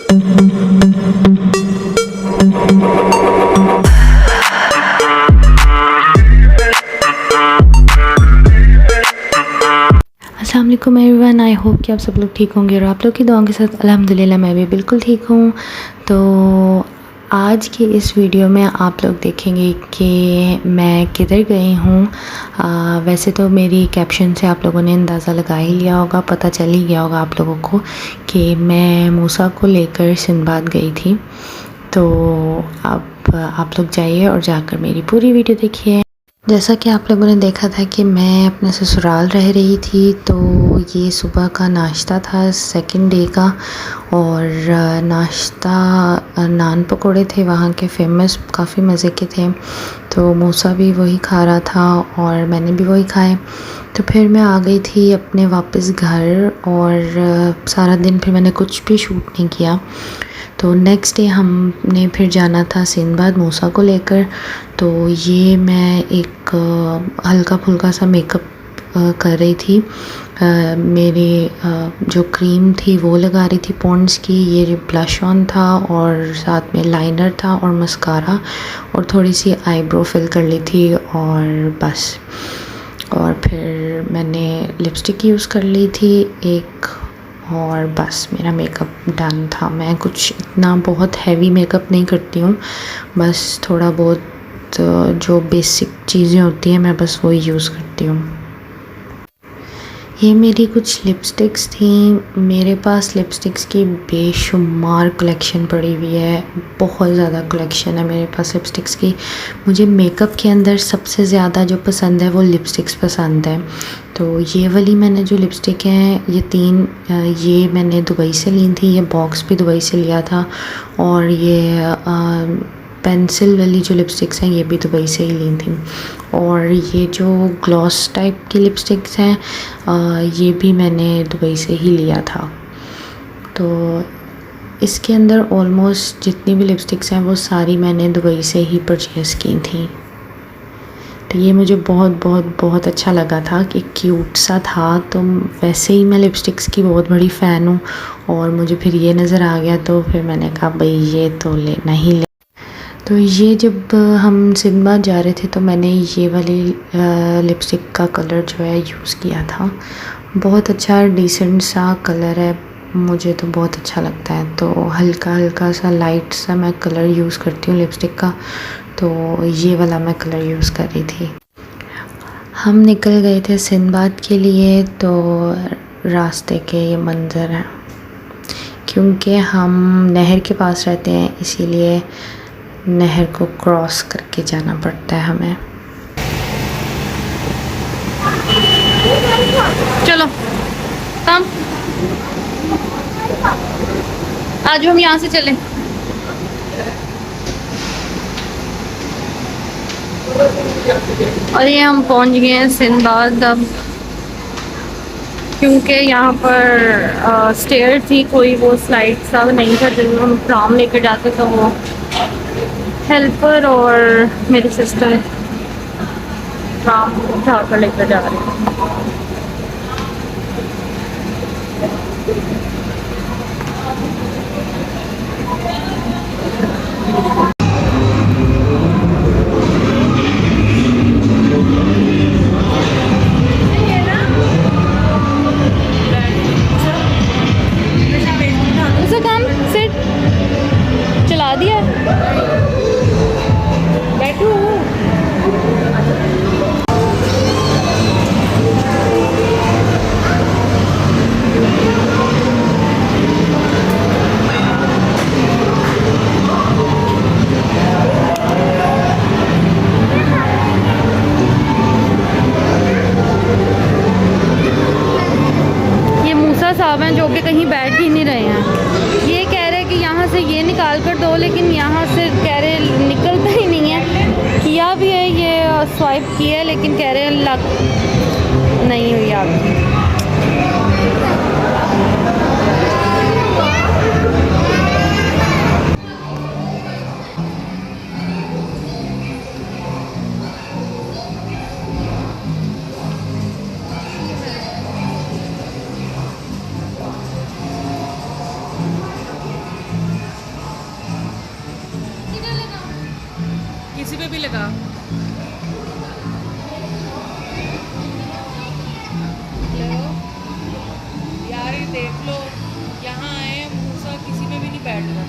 अस्सलाम वालेकुम everyone, I hope कि आप सब लोग ठीक होंगे और आप लोग की दुआओं के साथ अल्हम्दुलिल्लाह मैं भी बिल्कुल ठीक हूँ। तो आज की इस वीडियो में आप लोग देखेंगे कि मैं किधर गई हूँ। वैसे तो मेरी कैप्शन से आप लोगों ने अंदाज़ा लगा ही लिया होगा, पता चल ही गया होगा आप लोगों को कि मैं मूसा को लेकर सिंदबाद गई थी। तो अब आप लोग जाइए और जाकर मेरी पूरी वीडियो देखिए। जैसा कि आप लोगों ने देखा था कि मैं अपने ससुराल रह रही थी, तो ये सुबह का नाश्ता था सेकंड डे का। और नाश्ता नान पकोड़े थे, वहाँ के फेमस, काफ़ी मज़े के थे। तो मूसा भी वही खा रहा था और मैंने भी वही खाए। तो फिर मैं आ गई थी अपने वापस घर और सारा दिन फिर मैंने कुछ भी शूट नहीं किया। तो नेक्स्ट डे हमने फिर जाना था सिंदबाद मूसा को लेकर। तो ये मैं एक हल्का फुल्का सा मेकअप कर रही थी। मेरे जो क्रीम थी वो लगा रही थी पॉन्ड्स की, ये जो ब्लश ऑन था और साथ में लाइनर था और मस्कारा, और थोड़ी सी आईब्रो फिल कर ली थी और बस। और फिर मैंने लिपस्टिक यूज़ कर ली थी एक, और बस मेरा मेकअप डन था। मैं कुछ इतना बहुत हैवी मेकअप नहीं करती हूँ, बस थोड़ा बहुत जो बेसिक चीज़ें होती हैं मैं बस वही यूज़ करती हूँ। ये मेरी कुछ लिपस्टिक्स थी। मेरे पास लिपस्टिक्स की बेशुमार कलेक्शन पड़ी हुई है, बहुत ज़्यादा कलेक्शन है मेरे पास लिपस्टिक्स की। मुझे मेकअप के अंदर सबसे ज़्यादा जो पसंद है वो लिपस्टिक्स पसंद है। तो ये वाली मैंने जो लिपस्टिक हैं ये 3 ये मैंने दुबई से ली थी। ये बॉक्स भी दुबई से लिया था, और ये पेंसिल वाली जो लिपस्टिक्स हैं ये भी दुबई से ही ली थी। और ये जो ग्लॉस टाइप की लिपस्टिक्स हैं ये भी मैंने दुबई से ही लिया था। तो इसके अंदर ऑलमोस्ट जितनी भी लिपस्टिक्स हैं वो सारी मैंने दुबई से ही परचेज़ की थी। तो ये मुझे बहुत बहुत बहुत अच्छा लगा था कि क्यूट सा था। तो वैसे ही मैं लिपस्टिक्स की बहुत बड़ी फ़ैन हूँ, और मुझे फिर ये नज़र आ गया तो फिर मैंने कहा भाई ये तो लेना ही ले। तो ये जब हम सिनेमा जा रहे थे तो मैंने ये वाली लिपस्टिक का कलर जो है यूज़ किया था। बहुत अच्छा डिसेंट सा कलर है, मुझे तो बहुत अच्छा लगता है। तो हल्का हल्का सा लाइट सा मैं कलर यूज़ करती हूँ लिपस्टिक का, तो ये वाला मैं कलर यूज़ कर रही थी। हम निकल गए थे सिंदबाद के लिए। तो रास्ते के ये मंज़र हैं, क्योंकि हम नहर के पास रहते हैं इसीलिए नहर को क्रॉस करके जाना पड़ता है हमें। चलो कम, आज हम यहाँ से चलें। और ये हम पहुँच गए हैं सिंदबाद अब, क्योंकि यहाँ पर स्टेयर थी, कोई वो स्लाइड सा नहीं था जब हम प्राम लेकर जाते, तो वो हेल्पर और मेरी सिस्टर प्राम उठा कर लेकर जा रही हैं। उसे काम सिट चला दिया, बैठो। ये मूसा साहब हैं जो कि कहीं बैठ ही नहीं रहे हैं। ये कह रहे कि यहाँ से ये निकाल कर दो, लेकिन यहाँ से कह रहे निकलता ही नहीं है। किया भी है, ये स्वाइप किया है, लेकिन कह रहे लग नहीं हुई आपकी। लगा। यार ये देख लो, यहाँ आए मूसा किसी पे भी नहीं बैठ रहा।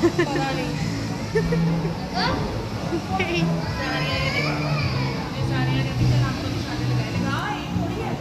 पता नहीं सारियाँ ये देखो, ये सारियाँ कहती चल हमको निशाने लगाए लगा ये थोड़ी है।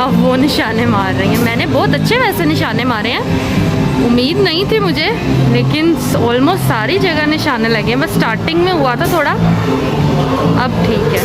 अब वो निशाने मार रही हैं। मैंने बहुत अच्छे वैसे निशाने मारे हैं, उम्मीद नहीं थी मुझे, लेकिन ऑलमोस्ट सारी जगह निशाने लगे हैं। बस स्टार्टिंग में हुआ था थोड़ा, अब ठीक है।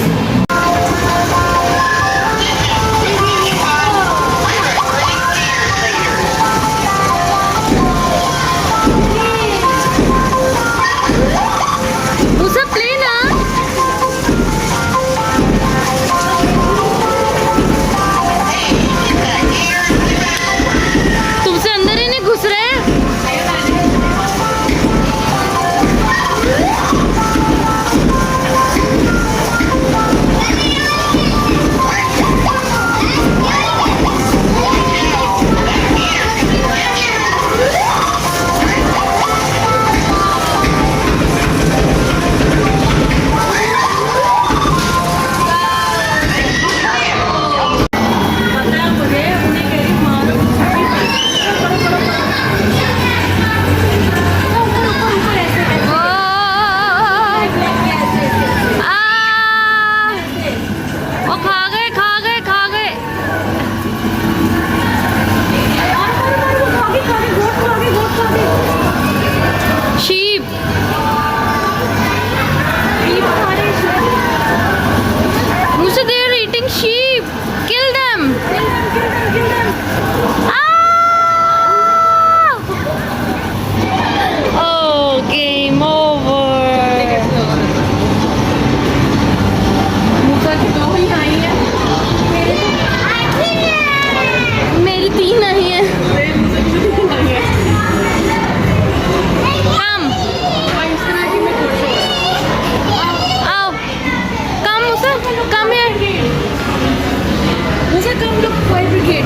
मुझे कम लोग फायर ब्रिगेड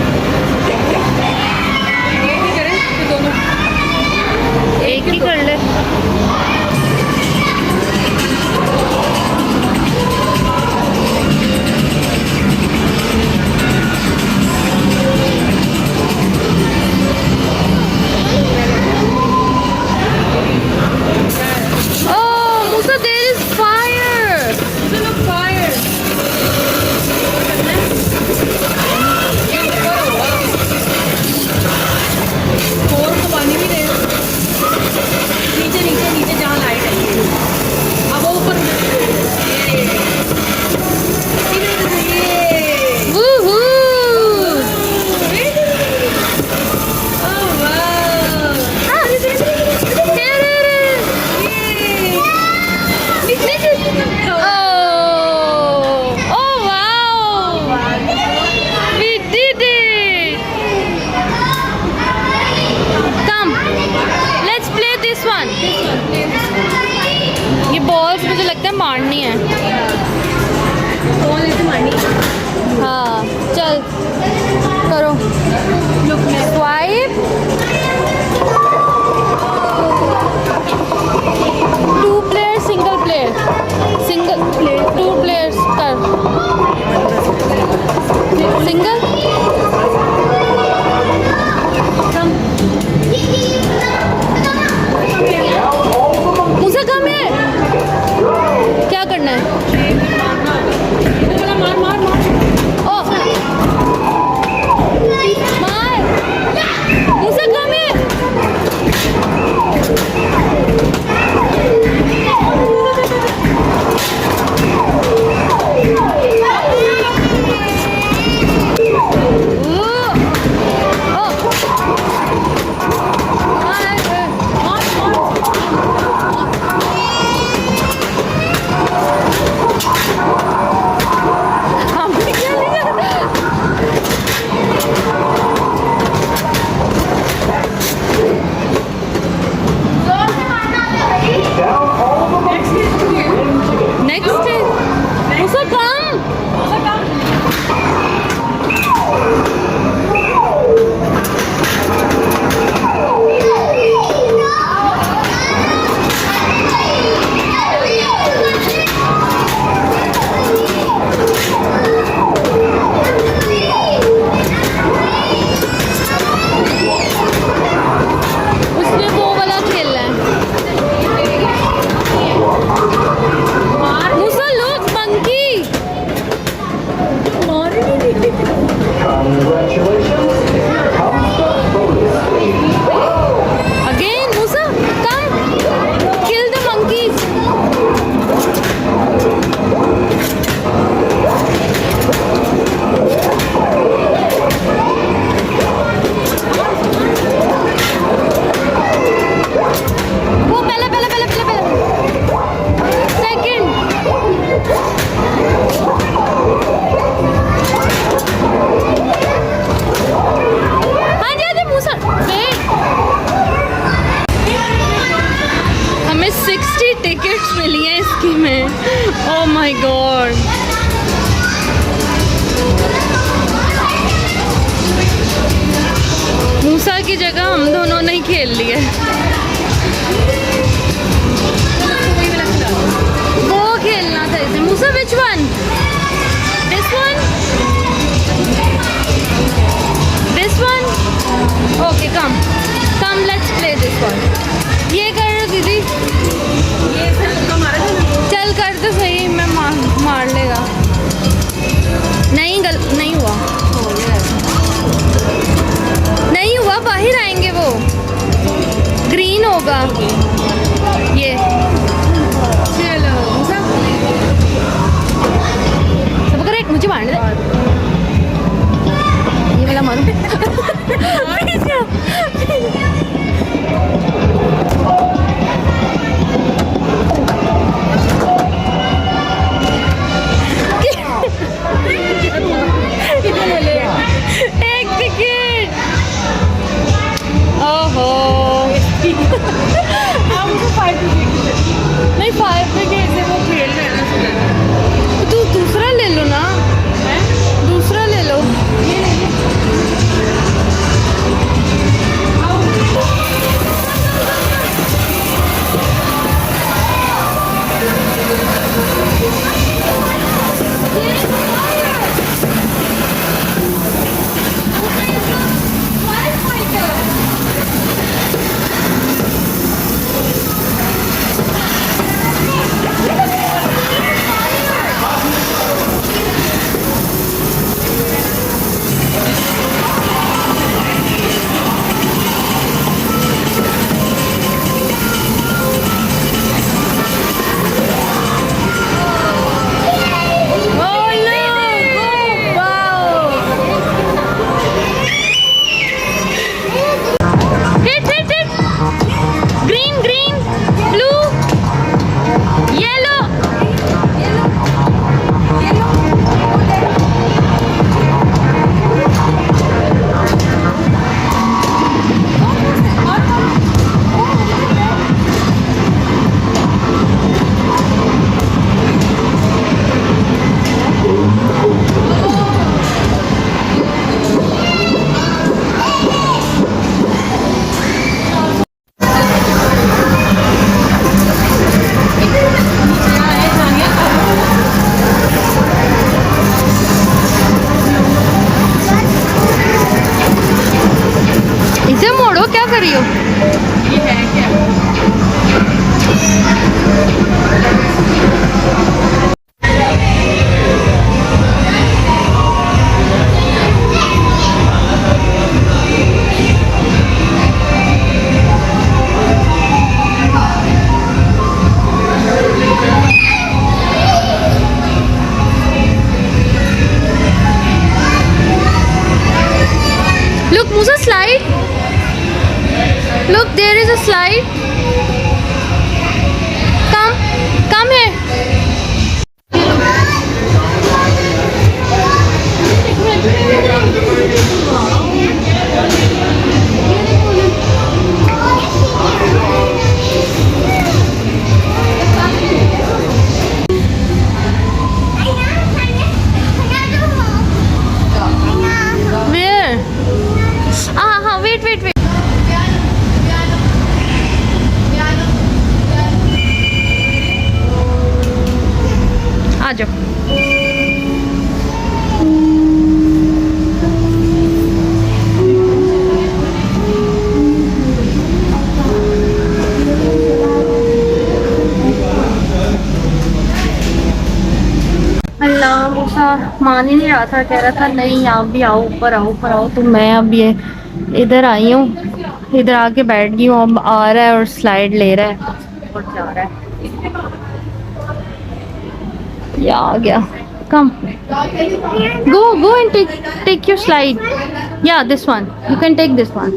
नहीं करें तो दोनों एक ही कर ले। ये बॉल्स मुझे लगता है मारनी है। बॉल ऐसे मारनी है। हाँ चल करो swipe. 2 player single player single player 2 players कर सिंगल। मुझे कम है क्या करना है? मार मार मार ओ मार मुझे कम है। Oh my god. मूसा की जगह हम दोनों ने खेल लिए। वो खेलना था इसे। मूसा which one? This one? This one? Okay, come. Come, let's play this one. ये कर रहे दीदी। ये चल कर तो सही, मैं मार लेगा। नहीं हुआ नहीं हुआ, बाहर आएंगे वो। ग्रीन होगा ये। चलो सब करेक्ट, मुझे मारने दे। ये वाला मारूं। एक विकेट। ओहो नहीं, 5 विकेट से वो खेल रहे हैं ना। तू दूसरा ले लो ना, दूसरा ले लो। रही हो? ये है क्या? Look, Musa, slide. Look, there is a slide. Come here. Where? Wait. आ जाओ। अल्लाह मूसा मान ही नहीं रहा था, कह रहा था नहीं आप भी आओ, ऊपर आओ। तो मैं अब ये इधर आई हूँ, इधर आके बैठ गई हूँ। अब आ रहा है और स्लाइड ले रहा है और जा रहा है। ये आ गया। कम go and take your slide. Yeah, this one. You can take this one.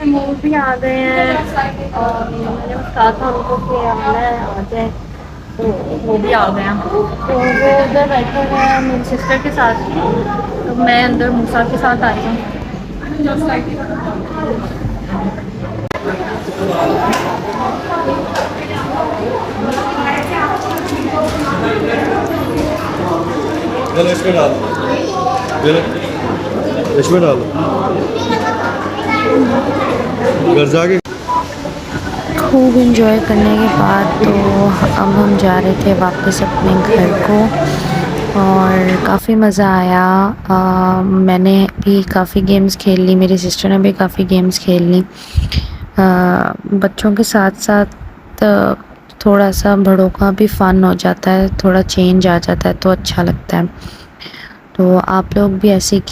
मोर भी आ गए हैं और मैंने कहा था उनको कि आना है, आ जाए, तो वो भी आ गए हैं। तो वो उधर बैठे हुए हैं मेरी सिस्टर के साथ, तो मैं अंदर मूसा के साथ आई हूँ। इसमें डालो घर जाके। खूब इंजॉय करने के बाद तो अब हम जा रहे थे वापस अपने घर को और काफ़ी मज़ा आया। मैंने भी काफ़ी गेम्स खेल ली, मेरी सिस्टर ने भी काफ़ी गेम्स खेल ली। बच्चों के साथ साथ थोड़ा सा बड़ों का भी फ़न हो जाता है, थोड़ा चेंज आ जाता है तो अच्छा लगता है। तो आप लोग भी ऐसे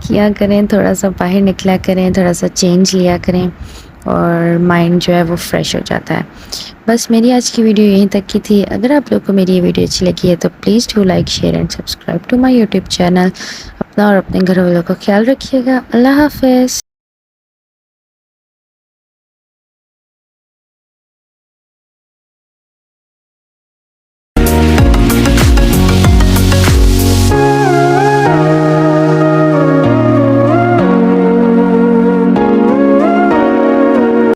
किया करें, थोड़ा सा बाहर निकला करें, थोड़ा सा चेंज लिया करें और माइंड जो है वो फ्रेश हो जाता है। बस मेरी आज की वीडियो यहीं तक की थी। अगर आप लोग को मेरी ये वीडियो अच्छी लगी है तो please do like, share and subscribe to my YouTube channel. अपना और अपने घर वालों का ख्याल रखिएगा। अल्लाह हाफ़िज़।